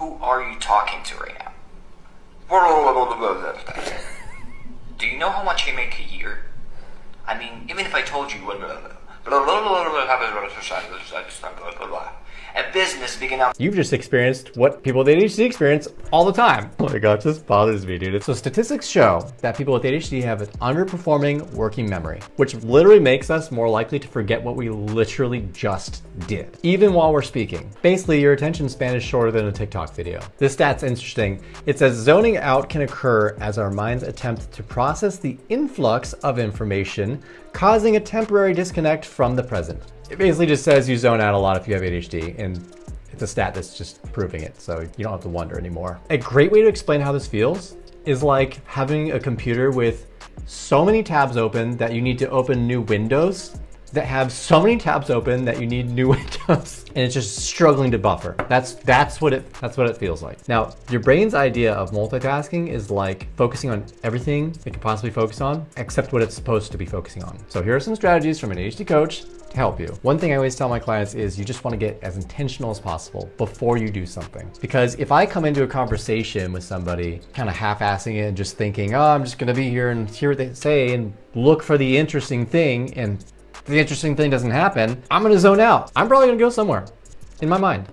Who are you talking to right now? Do you know how much I make a year? I mean, even if I told you a business big enough. You've just experienced what people with ADHD experience all the time. Oh my gosh, this bothers me, dude. So statistics show that people with ADHD have an underperforming working memory, which literally makes us more likely to forget what we literally just did, even while we're speaking. Basically, your attention span is shorter than a TikTok video. This stat's interesting. It says zoning out can occur as our minds attempt to process the influx of information, causing a temporary disconnect from the present. It basically just says you zone out a lot if you have ADHD, and it's a stat that's just proving it, so you don't have to wonder anymore. A great way to explain how this feels is like having a computer with so many tabs open that you need to open new windows that have so many tabs open that you need new windows, and it's just struggling to buffer. That's what it feels like. Now, your brain's idea of multitasking is like focusing on everything it can possibly focus on, except what it's supposed to be focusing on. So here are some strategies from an ADHD coach to help you. One thing I always tell my clients is you just want to get as intentional as possible before you do something. Because if I come into a conversation with somebody kind of half-assing it and just thinking, oh, I'm just going to be here and hear what they say and look for the interesting thing, and the interesting thing doesn't happen, I'm gonna zone out. I'm probably gonna go somewhere in my mind.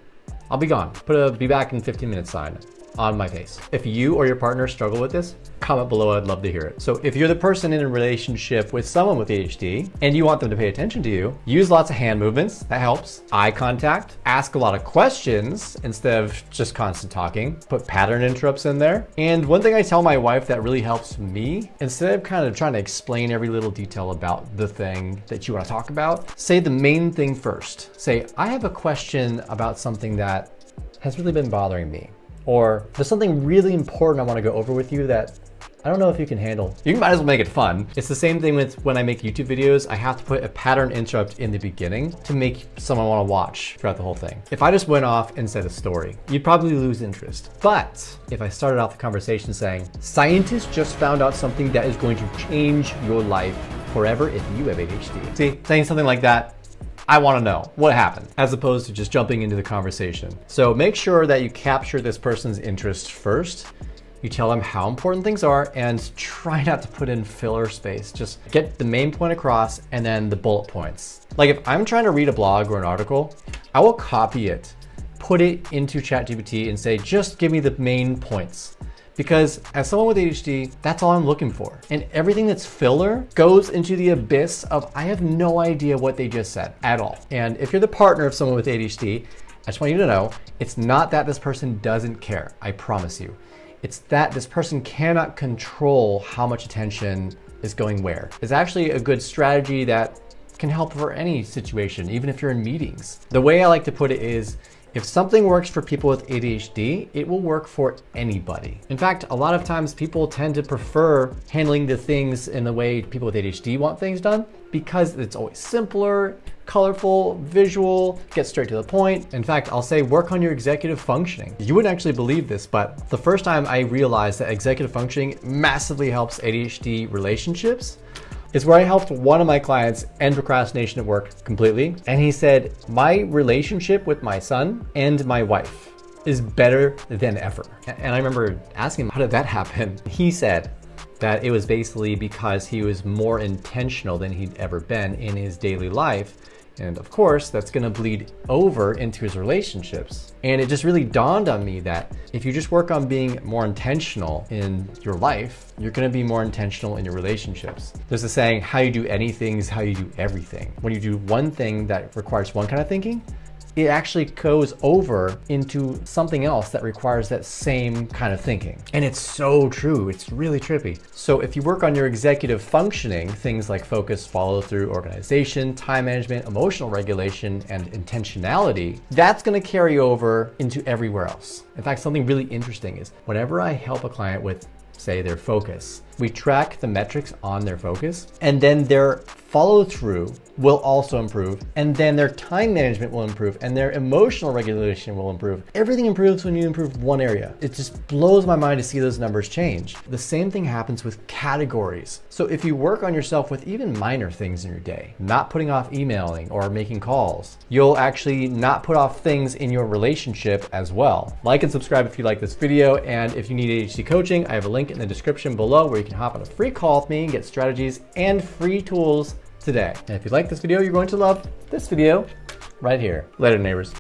I'll be gone. Put a be back in 15 minutes sign on my face. If you or your partner struggle with this, comment below, I'd love to hear it. So if you're the person in a relationship with someone with ADHD and you want them to pay attention to you, use lots of hand movements, that helps. Eye contact, ask a lot of questions instead of just constant talking, put pattern interrupts in there. And one thing I tell my wife that really helps me, instead of kind of trying to explain every little detail about the thing that you want to talk about, say the main thing first. Say, I have a question about something that has really been bothering me. Or there's something really important I want to go over with you that I don't know if you can handle. You might as well make it fun. It's the same thing with when I make YouTube videos. I have to put a pattern interrupt in the beginning to make someone want to watch throughout the whole thing. If I just went off and said a story, you'd probably lose interest. But if I started off the conversation saying, scientists just found out something that is going to change your life forever if you have ADHD. See, saying something like that, I want to know what happened, as opposed to just jumping into the conversation. So make sure that you capture this person's interest first. You tell them how important things are and try not to put in filler space. Just get the main point across and then the bullet points. Like if I'm trying to read a blog or an article, I will copy it, put it into ChatGPT and say, just give me the main points. Because as someone with ADHD, that's all I'm looking for. And everything that's filler goes into the abyss of, I have no idea what they just said at all. And if you're the partner of someone with ADHD, I just want you to know, it's not that this person doesn't care, I promise you. It's that this person cannot control how much attention is going where. It's actually a good strategy that can help for any situation, even if you're in meetings. The way I like to put it is, if something works for people with ADHD, it will work for anybody. In fact, a lot of times people tend to prefer handling the things in the way people with ADHD want things done because it's always simpler, colorful, visual, get straight to the point. In fact, I'll say work on your executive functioning. You wouldn't actually believe this, but the first time I realized that executive functioning massively helps ADHD relationships is where I helped one of my clients end procrastination at work completely. And he said, my relationship with my son and my wife is better than ever. And I remember asking him, how did that happen? He said that it was basically because he was more intentional than he'd ever been in his daily life. And of course, that's gonna bleed over into his relationships. And it just really dawned on me that if you just work on being more intentional in your life, you're gonna be more intentional in your relationships. There's a saying, how you do anything is how you do everything. When you do one thing that requires one kind of thinking, it actually goes over into something else that requires that same kind of thinking. And it's so true, it's really trippy. So if you work on your executive functioning, things like focus, follow through, organization, time management, emotional regulation, and intentionality, that's gonna carry over into everywhere else. In fact, something really interesting is whenever I help a client with say their focus. We track the metrics on their focus, and then their follow through will also improve, and then their time management will improve, and their emotional regulation will improve. Everything improves when you improve one area. It just blows my mind to see those numbers change. The same thing happens with categories. So if you work on yourself with even minor things in your day, not putting off emailing or making calls, you'll actually not put off things in your relationship as well. Like and subscribe if you like this video, and if you need ADHD coaching, I have a link in the description below where you can hop on a free call with me and get strategies and free tools today. And if you like this video, you're going to love this video right here. Later, neighbors.